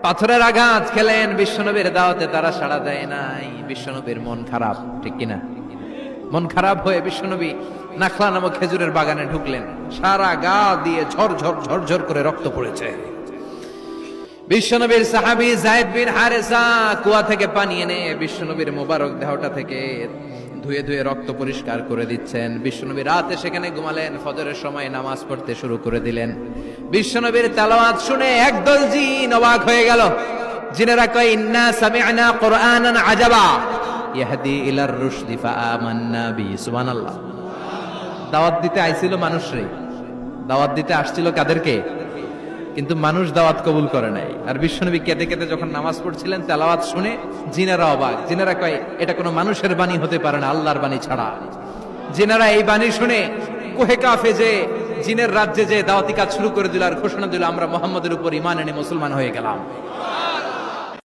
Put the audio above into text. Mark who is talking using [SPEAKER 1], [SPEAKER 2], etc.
[SPEAKER 1] পাথরের আঘাত খেলেন বিশ্বনবীর দাওয়াতে, তারা সাড়া দেয় নাই। বিশ্বনবীর মন খারাপ, ঠিক কিনা? মন খারাপ হয়ে বিশ্বনবী নাখলা নামক খেজুরের বাগানে ঢুকলেন। সারা গা দিয়ে ঝরঝর ঝরঝর করে রক্ত পড়েছে। বিশ্বনবীর সাহাবী যায়েদ বিন হারেসা কুয়া থেকে পানি এনে বিশ্বনবীর মোবারক দেহটা থেকে ধুয়ে ধুয়ে রক্ত পরিষ্কার করে দিচ্ছেন। বিশ্বনবী রাতে সেখানে ঘুমালেন, ফজরের সময় নামাজ পড়তে শুরু করে দিলেন। বিশ্বনবীর তেলাওয়াত শুনে একদল জিন অবাক হয়ে গেল। জিনেরা কয়, ইন্না সামি'না কুরআনান আজাবা ইয়াহদি ইলার রুশদি ফাআমান্না বি। সুবহানাল্লাহ। দাওয়াত দিতে আইছিল মানুষরে, দাওয়াত দিতে আসছিল কাদেরকে? কিন্তু মানুষ দাওয়াত কবুল করে নাই। আর বিশ্বনবী কেঁদে কেঁদে যখন নামাজ পড়ছিলেন, তেলাওয়াত শুনে জিনেরা অবাক। জিনেরা কয়, এটা কোনো মানুষের বাণী হতে পারে না, আল্লাহর বাণী ছাড়া। জিনেরা এই বাণী শুনে কোহে কাফে যে জিনের রাজ্যে যে দাওয়াতি কাজ শুরু করে দিল আর ঘোষণা দিল, আমরা মুহাম্মাদের উপর ঈমান এনে মুসলমান হয়ে গেলাম।